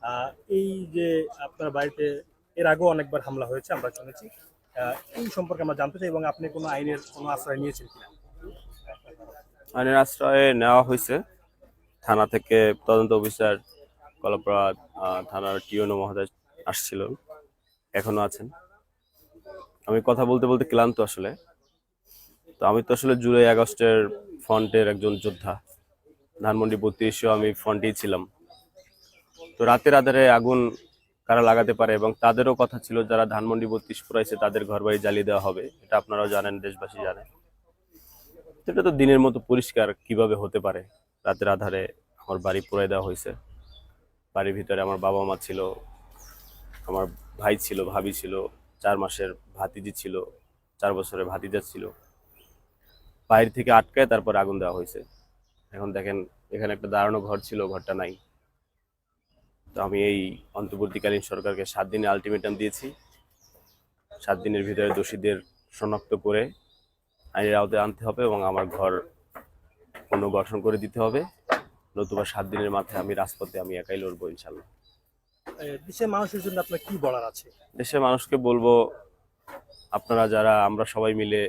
আহ, এই যে আপনার বাড়িতে এর আগেও অনেকবার হামলা হয়েছে আমরা শুনেছি। এই সম্পর্কে আমরা জানতে চাই এবং আপনি কোনো আইনের কোনো আশ্রয় নিয়েছেন কিনা। আইনের আশ্রয়ে নেওয়া হয়েছে। থানা থেকে তদন্ত অফিসার কলাপাড়া থানার টিওনো মহোদয় আসছিল, এখনো আছেন। আমি কথা বলতে বলতে ক্লান্ত আসলে। তো আমি তো আসলে জুলাই আগস্টের ফ্রন্টের একজন যোদ্ধা। ধানমন্ডি 32 আমি ফ্রন্টেই ছিলাম। তো রাতের আধারে আগুন কারা লাগাতে পারে, এবং তাদেরও কথা ছিল যারা ধানমন্ডি 32 পুরাইছে তাদের ঘরবাড়ি জ্বালিয়ে দেওয়া হবে, এটা আপনারাও জানেন, দেশবাসী জানে। তো এটা তো দিনের মতো পরিষ্কার কিভাবে হতে পারে। রাতের আধারে আমার বাড়ি পুরাই দেওয়া হয়েছে। বাড়ির ভিতরে আমার বাবা মা ছিল, আমার ভাই ছিল, ভাবি ছিল, 4 মাসের ভাতিজি ছিল, 4 বছরের ভাতিজা ছিল। বাইরে থেকে আটকায় তারপর আগুন দেওয়া হয়েছে। এখন দেখেন, এখানে একটা দাঁড়ানো ঘর ছিল, ঘরটা নাই। তো আমি এই অন্তর্বর্তীকালীন সরকারকে 7 দিনের আলটিমেটাম দিয়েছি। 7 দিনের ভিতরে দোষীদের শনাক্ত করে আইনের আওতায় আনতে হবে এবং আমার ঘর পুনর্গঠন করে দিতে হবে। নতুবা 7 দিনের মাথায় আমি রাজপথে আমি একাই লড়বো ইনশাল্লাহ। দেশের মানুষের জন্য আপনার কি বলার আছে? দেশের মানুষকে বলবো, আপনারা যারা আমরা সবাই মিলে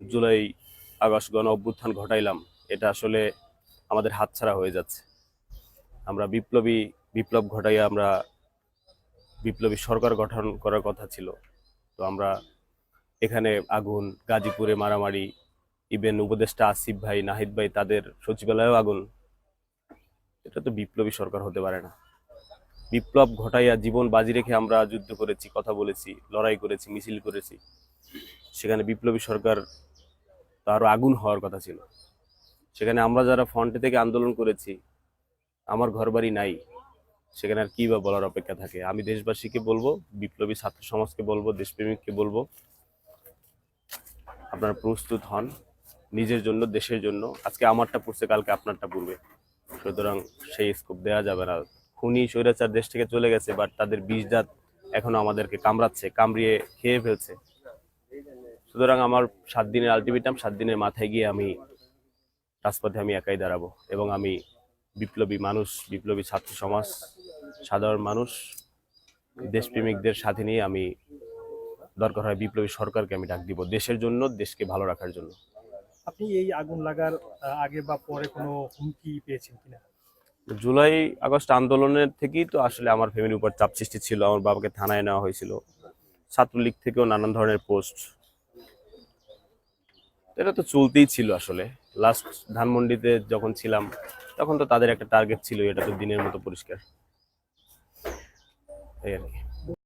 জুলাই আগস্ট গণ অভ্যুত্থান ঘটাইলাম, এটা আসলে আমাদের হাতছাড়া হয়ে যাচ্ছে। আমরা বিপ্লব ঘটাইয়া আমরা বিপ্লবী সরকার গঠন করার কথা ছিল। তো আমরা এখানে আগুন, গাজীপুরে মারামারি, ইভেন উপদেষ্টা আসিফ ভাই, নাহিদ ভাই, তাদের সচিবালয়েও আগুন। এটা তো বিপ্লবী সরকার হতে পারে না। বিপ্লব ঘটাইয়া জীবন বাজি রেখে আমরা যুদ্ধ করেছি, কথা বলেছি, লড়াই করেছি, মিছিল করেছি। সেখানে বিপ্লবী সরকার তো আরো আগুন হওয়ার কথা ছিল। সেখানে আমরা যারা ফ্রন্টে থেকে আন্দোলন করেছি, আমার ঘর বাড়ি নাই, সেখানে আর কি বা বলার অপেক্ষা থাকে। আমি দেশবাসীকে বলবো, বিপ্লবী ছাত্র সমাজকে বলবো, দেশপ্রেমিককে বলবো, আপনারা প্রস্তুত হন নিজের জন্য, দেশের জন্য। আজকে আমারটা পড়ছে, কালকে আপনারটা পড়বে। সুতরাং সেই স্কোপ দেওয়া যাবে না। খুনি স্বৈরাচার দেশ থেকে চলে গেছে, বাট তাদের বিষ জাত এখনো আমাদেরকে কামড়াচ্ছে, কামড়িয়ে খেয়ে ফেলছে। সুতরাং আমার 7 দিনের আলটিমেটাম, 7 দিনের মাথায় গিয়ে আমি রাজপথে আমি একাই দাঁড়াবো এবং আমি বিপ্লবী মানুষ, বিপ্লবী ছাত্র সমাজ, সাধারণ মানুষ, দেশপ্রেমিকদের সাথে নিয়ে আমি দরকার হয় বিপ্লবী সরকারকে আমি ডাক দিব, দেশের জন্য, দেশকে ভালো রাখার জন্য। আপনি এই আগুন লাগার আগে বা পরে কোনো হুমকি পেয়েছেন কিনা? জুলাই আগস্ট আন্দোলনের থেকেই তো আসলে আমার ফ্যামিলির উপর চাপ সৃষ্টি ছিল। আমার বাবাকে থানায় নেওয়া হয়েছিল, ছাত্রলীগ থেকেও নানান ধরনের পোস্ট। এটা তো চলতেই ছিল আসলে। লাস্ট ধানমন্ডিতে যখন ছিলাম তখন তো তাদের একটা টার্গেট ছিল, এটা তো দিনের মতো পরিষ্কার, এই আর কি।